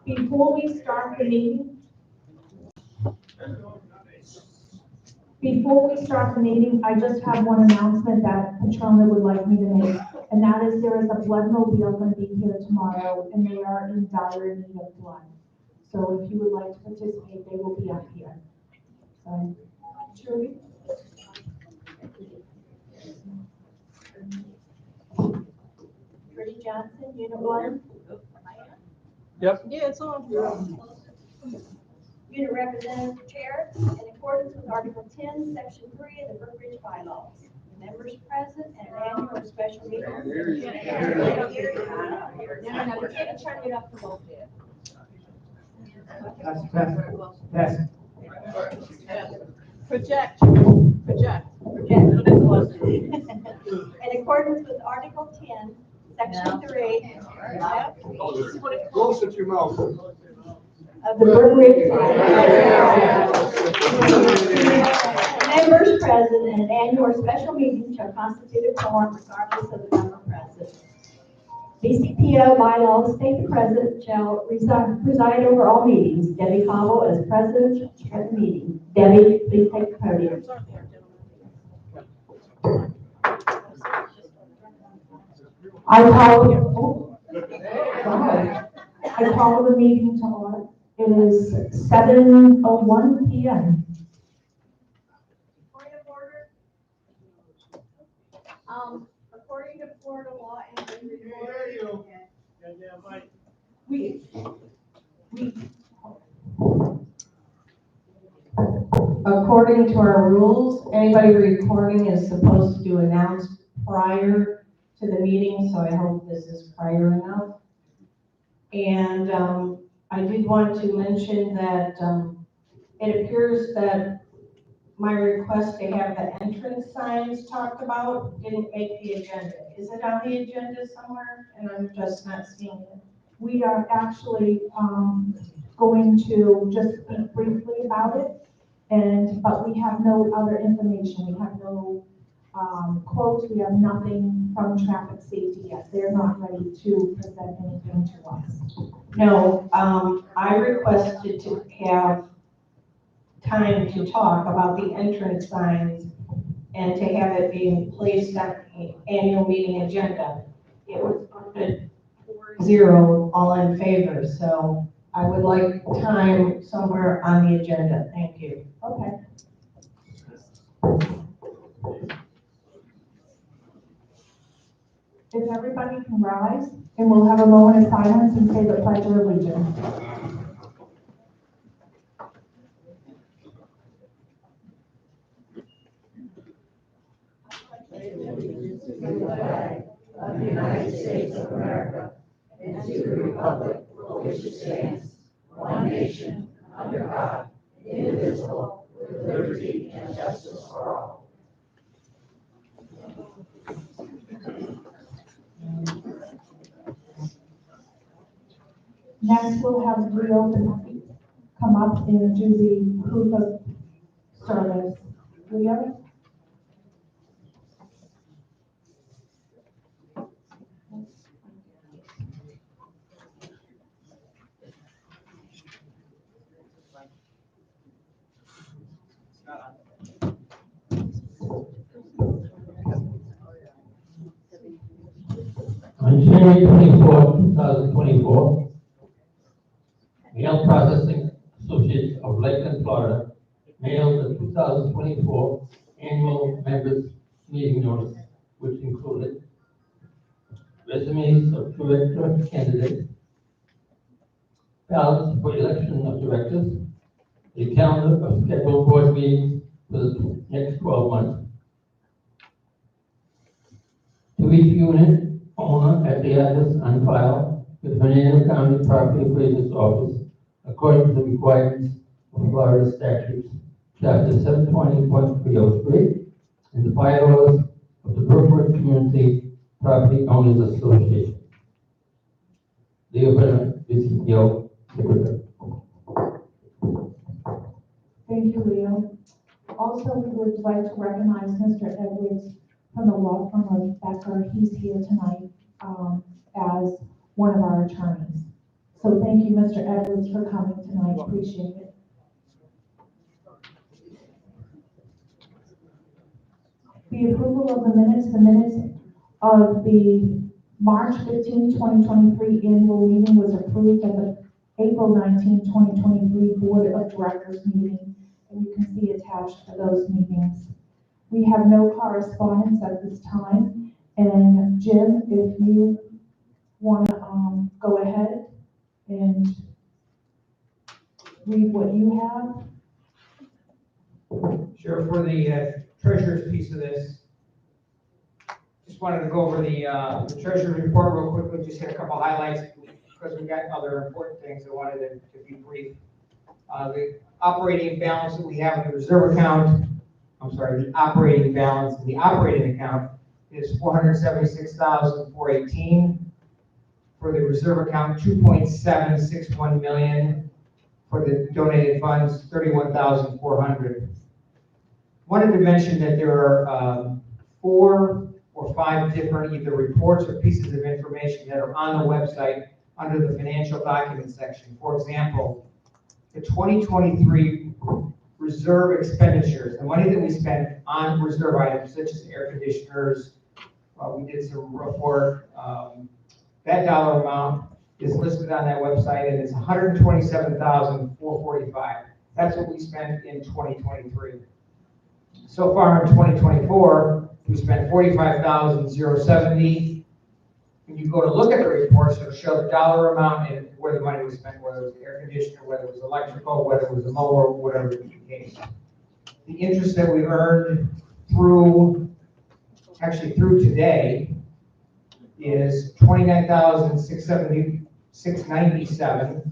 Before we start the meeting, I just have one announcement that Patrona would like me to make, and that is there is a bloodmobile going to be here tomorrow, and they are in dire need of blood. So if you would like to participate, they will be up here. So, Julie? Freddie Johnson, Unit 1. Yep. Yeah, it's on. Unit Representative Chair, in accordance with Article 10, Section 3 of the Brookridge bylaws. Members present and an annual or special meeting. No, we can't turn it up to both yet. Pass. Project. In accordance with Article 10, Section 3. Close it to your mouth. Of the Brookridge members present and an annual or special meeting shall constitute a quorum regardless of the number present. BCPO bylaws state the president shall preside over all meetings. Debbie Cobble, as president, shall chair the meeting. Debbie, please take the podium. I call the meeting to order. It is 7:01 p.m. Point of order. According to Florida law and according to our rules, anybody recording is supposed to announce prior to the meeting, so I hope this is prior enough. And I did want to mention that it appears that my request to have the entrance signs talked about didn't make the agenda. Is it on the agenda somewhere? And I'm just not seeing it. We are actually going to just speak briefly about it, but we have no other information. We have no quotes. We have nothing from traffic safety yet. They're not ready to present anything to us. No, I requested to have time to talk about the entrance signs and to have it being placed on the annual meeting agenda. It was voted 4-0, all in favor, so I would like time somewhere on the agenda. Thank you. Okay. If everybody can rise, and we'll have a moment of silence and say the Pledge of Allegiance. To the flag of the United States of America and to the republic for which it stands, one nation, under God, indivisible, with liberty and justice for all. Next, we'll have Leo come up and do the proof of service. Leo? On January 24, 2024, Mail Processing Associates of Lakeland, Florida, mailed the 2024 annual members meeting notice, which included resumes of director candidates, ballots for election of directors, a calendar of scheduled board meetings for the next 12 months, to each unit owner at the address on file with Fernando County Property Appraiser's Office according to the requirements of Florida statutes, Chapter 720.303, and the bylaws of the Brookridge Community Property Owners Association. Leo Brenner, BCPO, Secretary. Thank you, Leo. Also, we would like to recognize Mr. Edwards from the law firm of Becker. He's here tonight as one of our attorneys. So thank you, Mr. Edwards, for coming tonight, appreciate it. The approval of the minutes of the March 15, 2023 annual meeting was approved at the April 19, 2023 Board of Directors meeting, and you can see attached to those meetings. We have no correspondence at this time, and Jim, if you want to go ahead and read what you have. Sure, for the treasurer's piece of this, just wanted to go over the treasurer's report real quickly, just hit a couple highlights, because we got other important things I wanted to be brief. The operating balance that we have in the reserve account, the operating balance in the operating account is $476,418. For the reserve account, $2.761 million. For the donated funds, $31,400. Wanted to mention that there are 4 or 5 different either reports or pieces of information that are on the website under the financial documents section. For example, the 2023 reserve expenditures, the money that we spent on reserve items such as air conditioners, we did some roof work, that dollar amount is listed on that website, and it's $127,445. That's what we spent in 2023. So far in 2024, we spent $45,070. When you go to look at the reports, it'll show the dollar amount and where the money was spent, whether it was air conditioner, whether it was electrical, whether it was a mower, whatever the case. The interest that we earned through today is $29,697.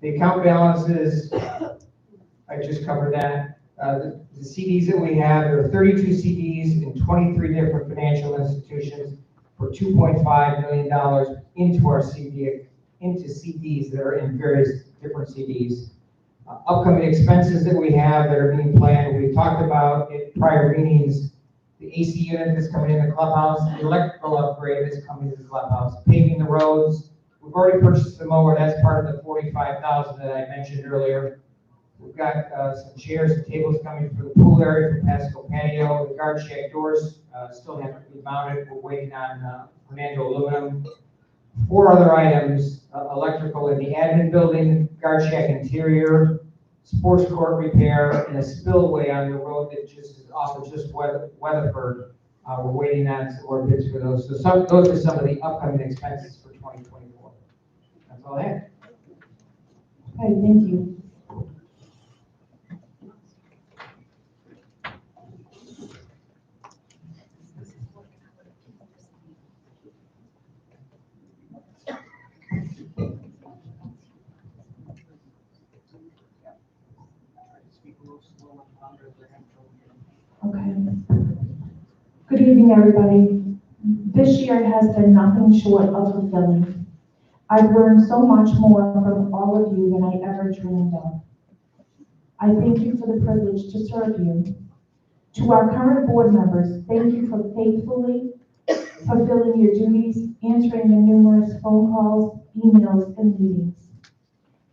The account balances, I just covered that. The CDs that we have, there are 32 CDs in 23 different financial institutions for $2.5 million into CDs that are in various different CDs. Upcoming expenses that we have that are being planned, we've talked about in prior meetings, the AC unit that's coming in the clubhouse, the electrical upgrade that's coming to the clubhouse, paving the roads. We've already purchased the mower, that's part of the $45,000 that I mentioned earlier. We've got some chairs and tables coming for the pool area for Pasco patio. The guard shack doors still have to be mounted. We're waiting on Fernando aluminum. 4 other items, electrical in the admin building, guard shack interior, sports court repair, and a spillway on the road that just is off of just Weatherford. We're waiting on some more bids for those. So those are some of the upcoming expenses for 2024. That's all I have. Okay, thank you. Okay. Good evening, everybody. This year has been nothing short of fulfilling. I've learned so much more from all of you than I ever dreamed of. I thank you for the privilege to serve you. To our current board members, thank you for faithfully fulfilling your duties, answering the numerous phone calls, emails, and meetings.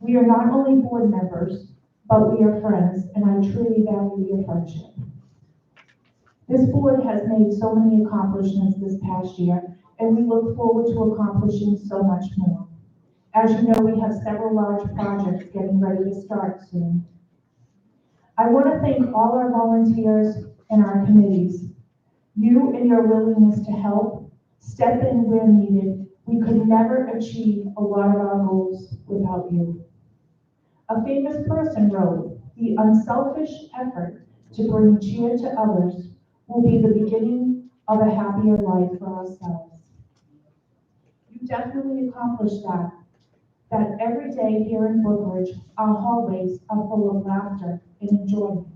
We are not only board members, but we are friends, and I truly value your friendship. This board has made so many accomplishments this past year, and we look forward to accomplishing so much more. As you know, we have several large projects getting ready to start soon. I want to thank all our volunteers and our committees. You and your willingness to help, step in where needed. We could never achieve a lot of our goals without you. A famous person wrote, "The unselfish effort to bring cheer to others will be the beginning of a happier life for ourselves." You definitely accomplished that every day here in Brookridge, our hallways are full of laughter and enjoyment.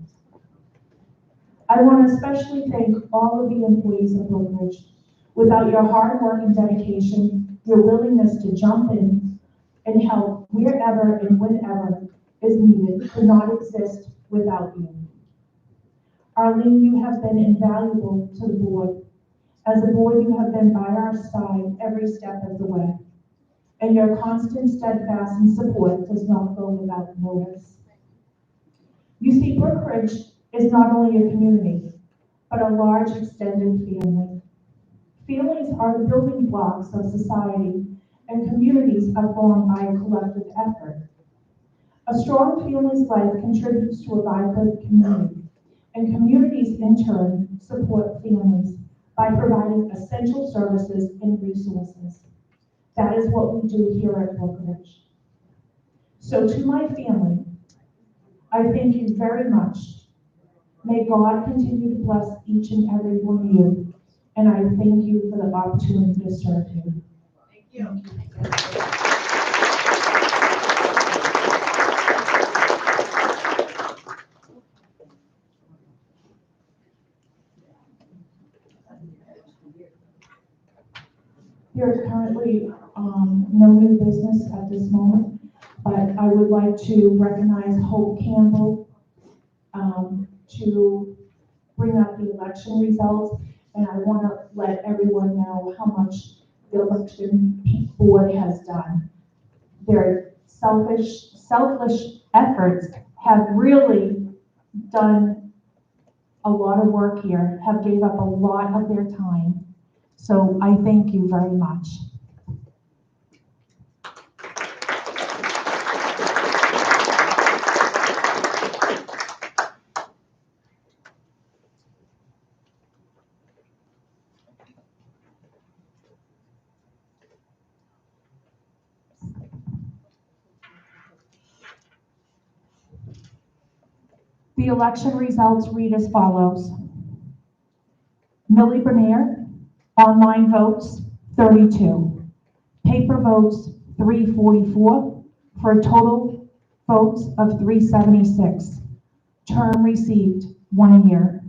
I want to especially thank all of the employees of Brookridge. Without your hard work and dedication, your willingness to jump in and help wherever and whenever is needed could not exist without you. Arlene, you have been invaluable to the board. As a board, you have been by our side every step of the way. and your constant steadfast and support does not go without notice. You see, Brookridge is not only a community, but a large extended family. Families are the building blocks of society, and communities are formed by a collective effort. A strong family's life contributes to a vibrant community, and communities in turn support families by providing essential services and resources. That is what we do here at Brookridge. So to my family, I thank you very much. May God continue to bless each and every one of you, and I thank you for the opportunity to serve you. Thank you. There is currently no new business at this moment, but I would like to recognize Hope Campbell to bring up the election results, and I want to let everyone know how much the election board has done. Their selfish efforts have really done a lot of work here, have gave up a lot of their time. So I thank you very much. The election results read as follows. Millie Bernier, online votes, 32. Paper votes, 344, for a total votes of 376. Term received, 1 year.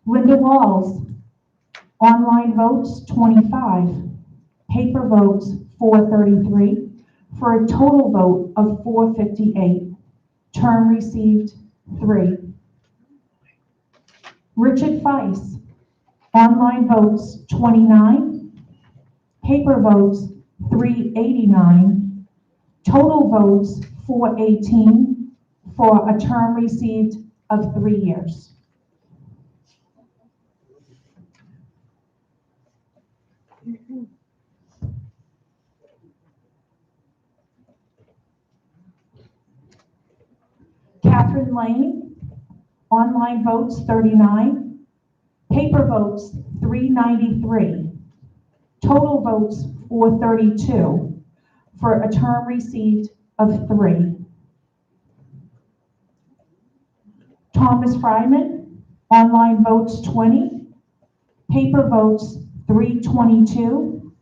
Linda Walls, online votes, 25. Paper votes, 433, for a total vote of 458. Term received, 3. Richard Feiss, online votes, 29. Paper votes, 389. Total votes, 418, for a term received of 3 years. Catherine Lane, online votes, 39. Paper votes, 393. Total votes, 432, for a term received of 3. Thomas Fryman, online votes, 20. Paper votes, 322.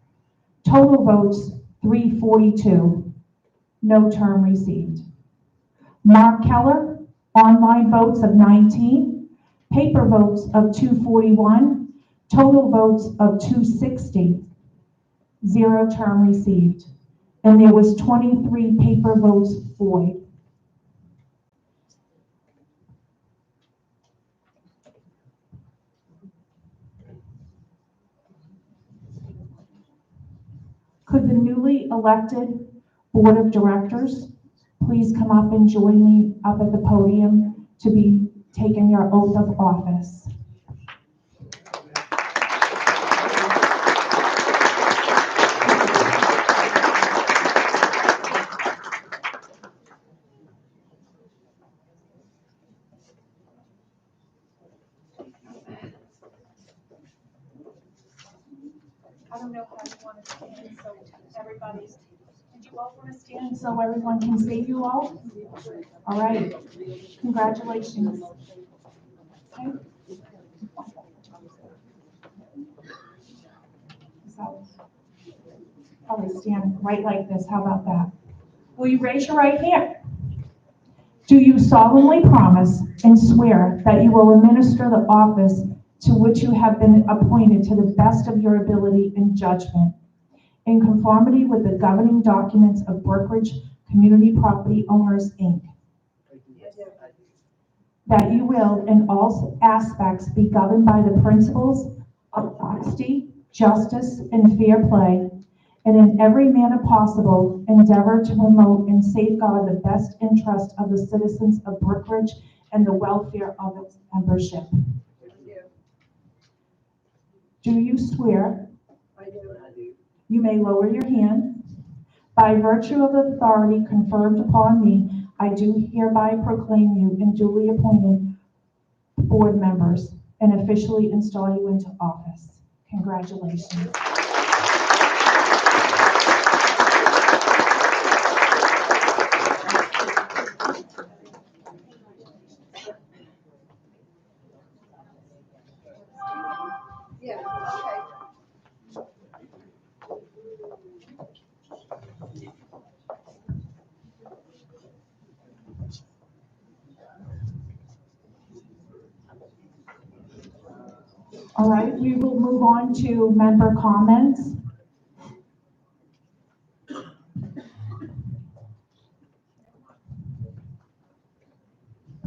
Total votes, 342. No term received. Mark Keller, online votes of 19. Paper votes of 241. Total votes of 260. 0 term received. And there was 23 paper votes void. Could the newly elected Board of Directors please come up and join me up at the podium to be taking your oath of office? I don't know how you want to stand, so everybody's, did you all want to stand? And so everyone can see you all? All right. Congratulations. Okay. So, probably stand right like this. How about that? Will you raise your right hand? Do you solemnly promise and swear that you will administer the office to which you have been appointed to the best of your ability and judgment, in conformity with the governing documents of Brookridge Community Property Owners, Inc.? That you will, in all aspects, be governed by the principles of honesty, justice, and fair play, and in every manner possible endeavor to promote and safeguard the best interest of the citizens of Brookridge and the welfare of its membership. Do you swear? I do. You may lower your hand. By virtue of the authority conferred upon me, I do hereby proclaim you and duly appointed board members and officially install you into office. Congratulations. Yeah, okay. All right, we will move on to member comments.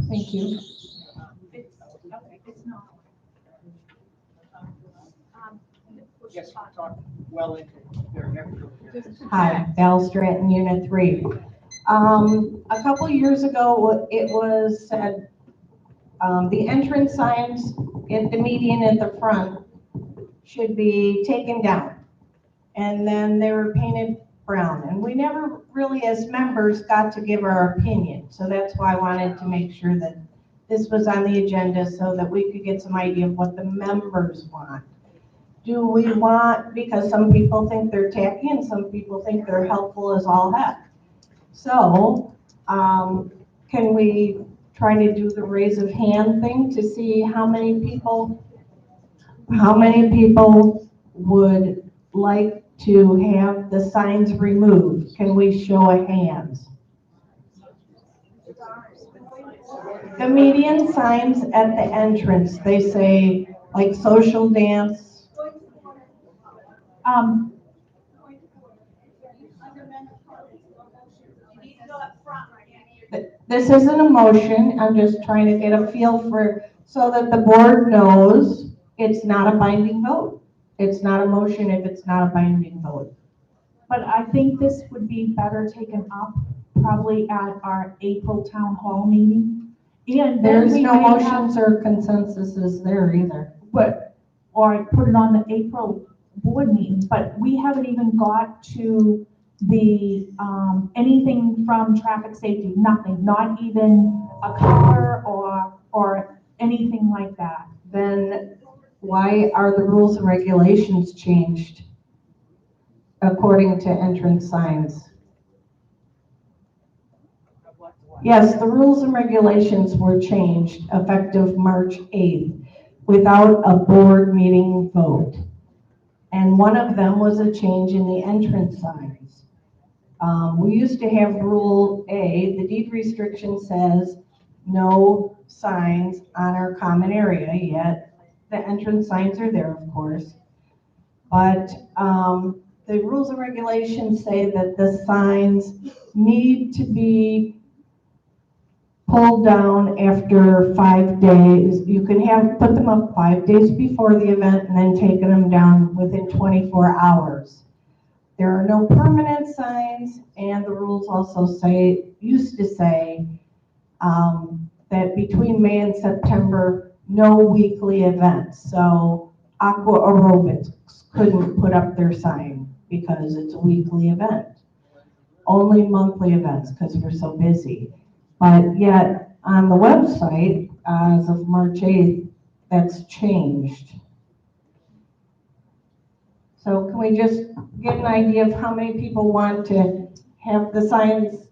Thank you. It's not. Yes, talk well into their Hi, Val Stratton, Unit 3. A couple years ago, it was said, the entrance signs at the median at the front should be taken down. And then they were painted brown. And we never really, as members, got to give our opinion. So that's why I wanted to make sure that this was on the agenda so that we could get some idea of what the members want. Do we want, because some people think they're tacky and some people think they're helpful as all heck. So, can we try to do the raise of hand thing to see how many people would like to have the signs removed? Can we show of hands? The median signs at the entrance, they say like social dance. This isn't a motion, I'm just trying to get a feel for, so that the board knows it's not a binding vote. It's not a motion if it's not a binding vote. But I think this would be better taken up probably at our April town hall meeting. And then There's we no might have- motions or consensuses there either. or put it on the April board meeting, but we haven't even got to the, anything from traffic safety, nothing, not even a color or anything like that. Then why are the rules and regulations changed according to entrance signs? Yes, the rules and regulations were changed effective March 8th without a board meeting vote. And one of them was a change in the entrance signs. We used to have rule A, the deed restriction says no signs on our common area, yet the entrance signs are there, of course. But the rules and regulations say that the signs need to be pulled down after 5 days. You can put them up 5 days before the event and then taking them down within 24 hours. There are no permanent signs, and the rules also used to say that between May and September, no weekly events. So aqua aerobics couldn't put up their sign because it's a weekly event. Only monthly events because we're so busy. But yet on the website, as of March 8th, that's changed. So can we just get an idea of how many people want to have the signs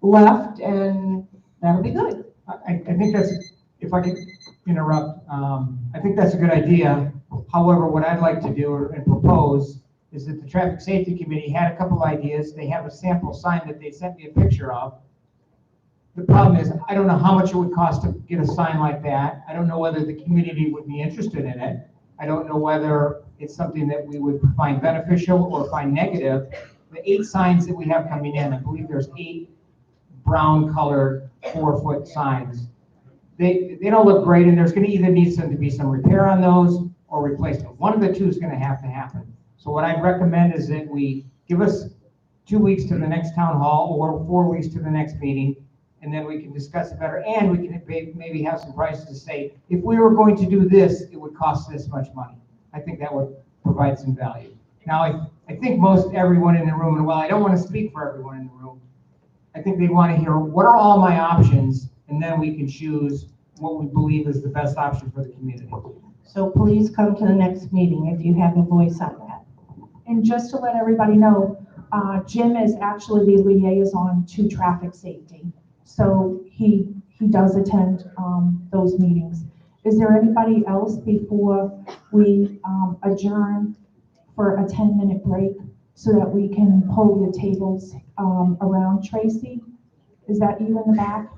left, and that'll be good. I think that's, if I could interrupt, I think that's a good idea. However, what I'd like to do and propose is that the Traffic Safety Committee had a couple ideas. They have a sample sign that they sent me a picture of. The problem is, I don't know how much it would cost to get a sign like that. I don't know whether the community would be interested in it. I don't know whether it's something that we would find beneficial or find negative. The 8 signs that we have coming in, I believe there's 8 brown colored 4-foot signs. They don't look great, and there's going to either need to be some repair on those or replacement. One of the two is going to have to happen. So what I'd recommend is that we give us 2 weeks to the next town hall or 4 weeks to the next meeting, and then we can discuss it better, and we can maybe have some prices to say, if we were going to do this, it would cost this much money. I think that would provide some value. Now, I think most everyone in the room, and while I don't want to speak for everyone in the room, I think they want to hear, what are all my options? And then we can choose what we believe is the best option for the community. So please come to the next meeting if you have a voice on that. And just to let everybody know, Jim is actually the liaison to traffic safety. So he does attend those meetings. Is there anybody else before we adjourn for a 10-minute break so that we can pull the tables around? Tracy, is that you in the back?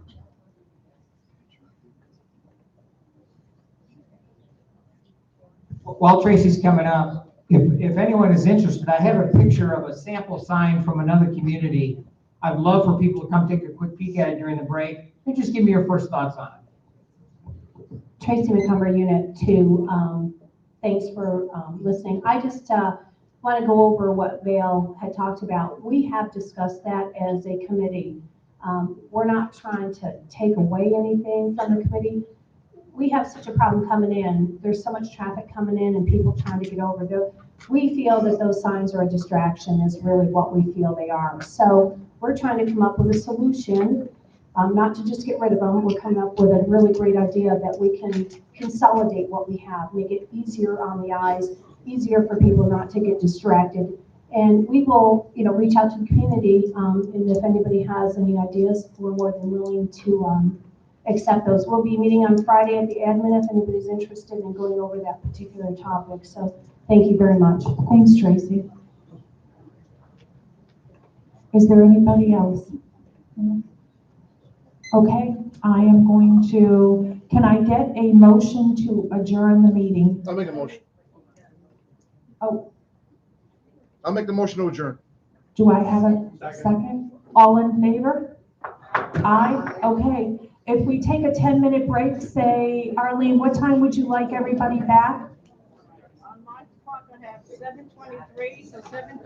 While Tracy's coming up, if anyone is interested, I have a picture of a sample sign from another community. I'd love for people to come take a quick peek at it during the break and just give me your first thoughts on it. Tracy McCumber, Unit 2. Thanks for listening. I just want to go over what Vale had talked about. We have discussed that as a committee. We're not trying to take away anything from the committee. We have such a problem coming in. There's so much traffic coming in and people trying to get over there. We feel that those signs are a distraction is really what we feel they are. So we're trying to come up with a solution, not to just get rid of them. We're coming up with a really great idea that we can consolidate what we have, make it easier on the eyes, easier for people not to get distracted. And we will, reach out to the community, and if anybody has any ideas, we're more than willing to accept those. We'll be meeting on Friday at the admin if anybody's interested in going over that particular topic. So thank you very much. Thanks, Tracy. Is there anybody else? Okay, I am going to, can I get a motion to adjourn the meeting? I'll make a motion. Oh, I'll make the motion to adjourn. do I have a second? All in favor? Aye, okay. If we take a 10-minute break, say, Arlene, what time would you like everybody back? On my clock, I have 7:23, so 7:30.